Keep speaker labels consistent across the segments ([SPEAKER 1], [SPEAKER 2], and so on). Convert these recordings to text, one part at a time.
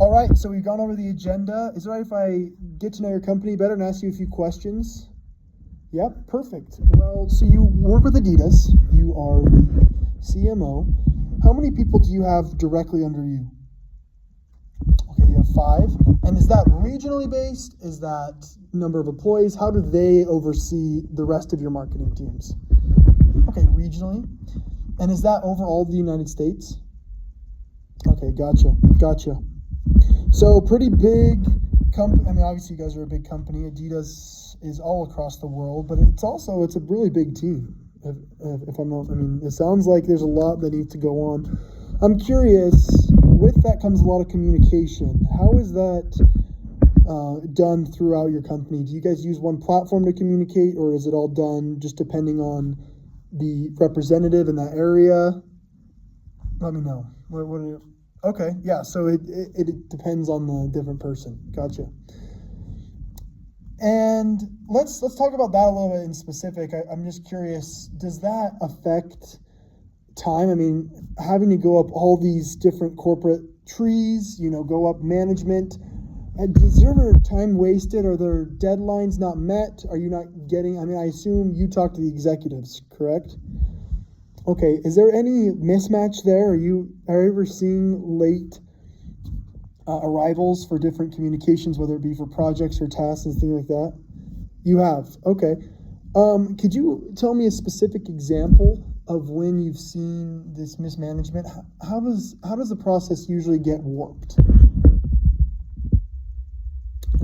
[SPEAKER 1] All right, so we've gone over the agenda. Is it all right if I get to know your company better and ask you a few questions? Yep, perfect. Well, so you work with Adidas. You are the CMO. How many people do you have directly under you? Okay, you have 5. And is that regionally based? Is that number of employees? How do they oversee the rest of your marketing teams? Okay, regionally. And is that over all the United States? Okay, gotcha. So pretty big company. I mean, obviously you guys are a big company. Adidas is all across the world, but it's a really big team. If I'm not, I mean, it sounds like there's a lot that needs to go on. I'm curious, with that comes a lot of communication. How is that done throughout your company? Do you guys use one platform to communicate, or is it all done just depending on the representative in that area? Let me know. Okay, yeah, so it depends on the different person. Gotcha. And let's talk about that a little bit in specific. I'm just curious, does that affect time? I mean, having to go up all these different corporate trees, go up management, is there ever time wasted? Are there deadlines not met? Are you not getting, I assume you talk to the executives, correct? Okay, is there any mismatch there? Are you ever seeing late arrivals for different communications, whether it be for projects or tasks and things like that? You have, okay. Could you tell me a specific example of when you've seen this mismanagement? How does the process usually get warped?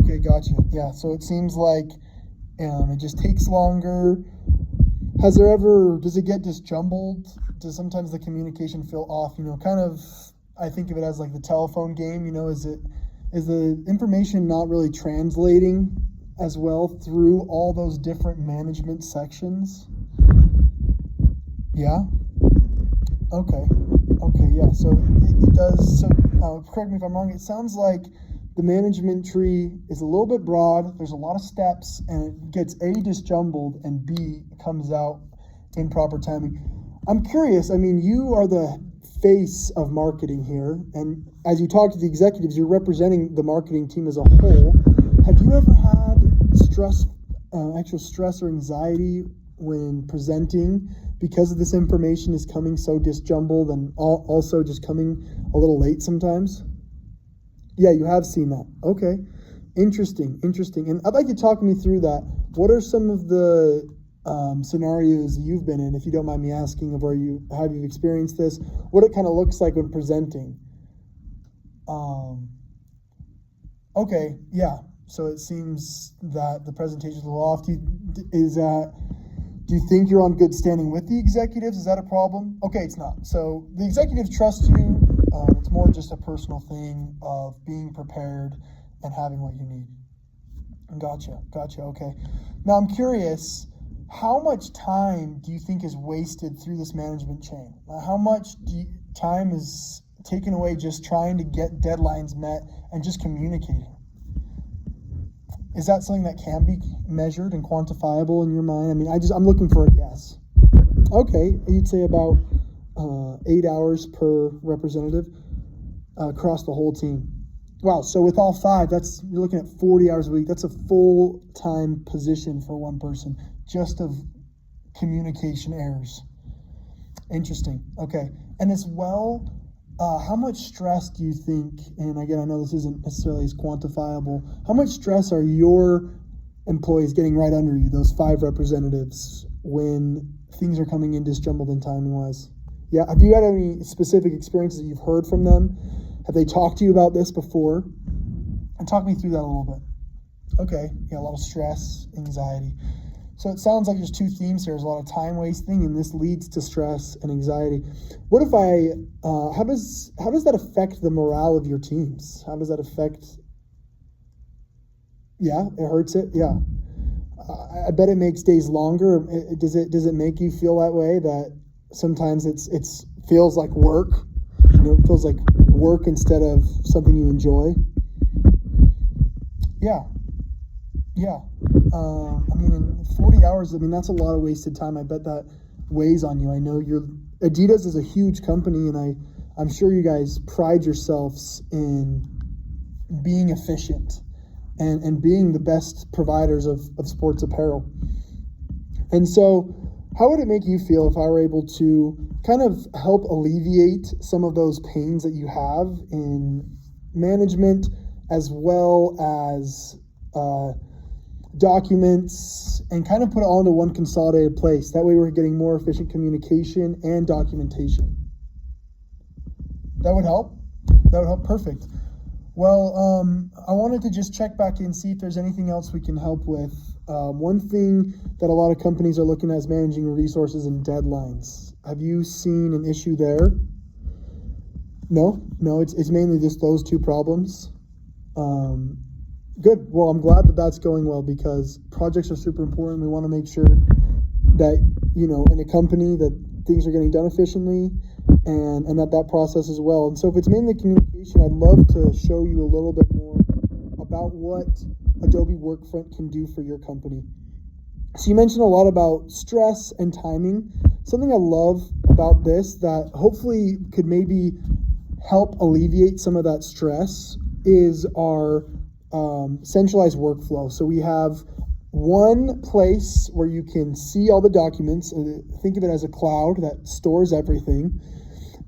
[SPEAKER 1] Okay, gotcha. Yeah, so it seems like it just takes longer. Does it get disjumbled? Does sometimes the communication feel off? I think of it as like the telephone game. Is the information not really translating as well through all those different management sections? Yeah. Okay. Yeah. So it does. So correct me if I'm wrong. It sounds like the management tree is a little bit broad. There's a lot of steps, and it gets A, disjumbled, and B, comes out in proper timing. I'm curious. You are the face of marketing here, and as you talk to the executives, you're representing the marketing team as a whole. Have you ever had actual stress or anxiety when presenting because of this information is coming so disjumbled and also just coming a little late sometimes? Yeah, you have seen that. Okay. Interesting. And I'd like you to talk me through that. What are some of the scenarios you've been in, if you don't mind me asking, of where you've experienced this, what it kind of looks like when presenting? Okay, yeah. So it seems that the presentation is a little off. Do you think you're on good standing with the executives? Is that a problem? Okay, it's not. So the executives trust you. It's more just a personal thing of being prepared and having what you need. Gotcha. Okay. Now I'm curious, how much time do you think is wasted through this management chain? How much time is taken away just trying to get deadlines met and just communicating? Is that something that can be measured and quantifiable in your mind? I'm looking for a guess. Okay, you'd say about 8 hours per representative across the whole team. Wow, so with all 5, you're looking at 40 hours a week. That's a full-time position for one person, just of communication errors. Interesting. Okay, and as well, how much stress do you think, and again, I know this isn't necessarily as quantifiable, how much stress are your employees getting right under you, those 5 representatives, when things are coming in disjumbled and timing-wise? Yeah, have you had any specific experiences that you've heard from them? Have they talked to you about this before? And talk me through that a little bit. Okay, yeah, a lot of stress, anxiety. So it sounds like there's 2 themes here. There's a lot of time wasting, and this leads to stress and anxiety. What if how does that affect the morale of your teams? How does that affect? Yeah, it hurts it. Yeah, I bet it makes days longer. Does it make you feel that way? That sometimes it feels like work. It feels like work instead of something you enjoy. Yeah. In 40 hours, that's a lot of wasted time. I bet that weighs on you. I know Adidas is a huge company, and I'm sure you guys pride yourselves in being efficient and being the best providers of sports apparel. And so how would it make you feel if I were able to kind of help alleviate some of those pains that you have in management, as well as documents, and kind of put it all into one consolidated place? That way we're getting more efficient communication and documentation. That would help? That would help. Perfect. Well, I wanted to just check back in, see if there's anything else we can help with. One thing that a lot of companies are looking at is managing resources and deadlines. Have you seen an issue there? No, it's mainly just those two problems. Good. Well, I'm glad that that's going well, because projects are super important. We want to make sure that, in a company, that things are getting done efficiently, and that process as well. And so if it's mainly communication, I'd love to show you a little bit more about what Adobe Workfront can do for your company. So you mentioned a lot about stress and timing. Something I love about this that hopefully could maybe help alleviate some of that stress is our centralized workflow. So we have one place where you can see all the documents. Think of it as a cloud that stores everything,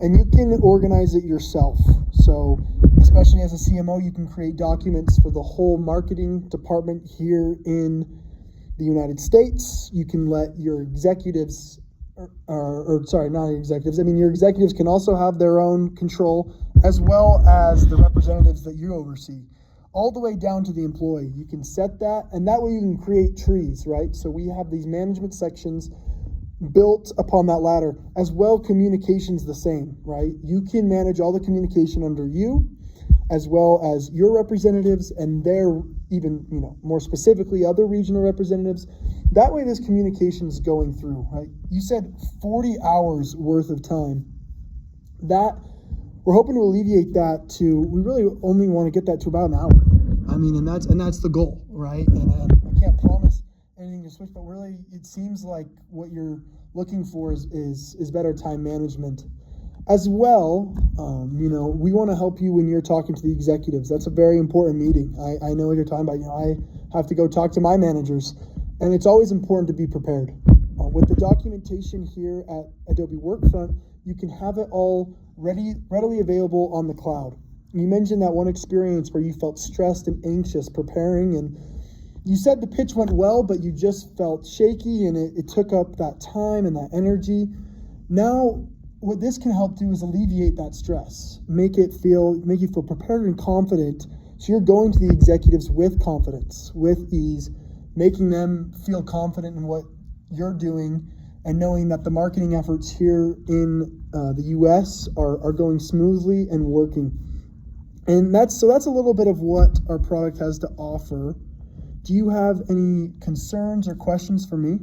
[SPEAKER 1] and you can organize it yourself. So especially as a CMO, you can create documents for the whole marketing department here in the United States. You can let your executives, your executives can also have their own control, as well as the representatives that you oversee, all the way down to the employee. You can set that, and that way you can create trees, right? So we have these management sections built upon that ladder. As well, communication's the same, right? You can manage all the communication under you, as well as your representatives and their, even, more specifically, other regional representatives. That way this communication is going through, right? You said 40 hours worth of time. That we're hoping to alleviate that to, we really only want to get that to about an hour. And that's the goal, right? And I can't promise anything to switch, but really it seems like what you're looking for is better time management. As well, we want to help you when you're talking to the executives. That's a very important meeting. I know what you're talking about. I have to go talk to my managers, and it's always important to be prepared. With the documentation here at Adobe Workfront, you can have it all readily available on the cloud. You mentioned that one experience where you felt stressed and anxious preparing, and you said the pitch went well, but you just felt shaky, and it took up that time and that energy. Now, what this can help do is alleviate that stress, make you feel prepared and confident. So you're going to the executives with confidence, with ease, making them feel confident in what you're doing, and knowing that the marketing efforts here in the US are going smoothly and working. And that's a little bit of what our product has to offer. Do you have any concerns or questions for me?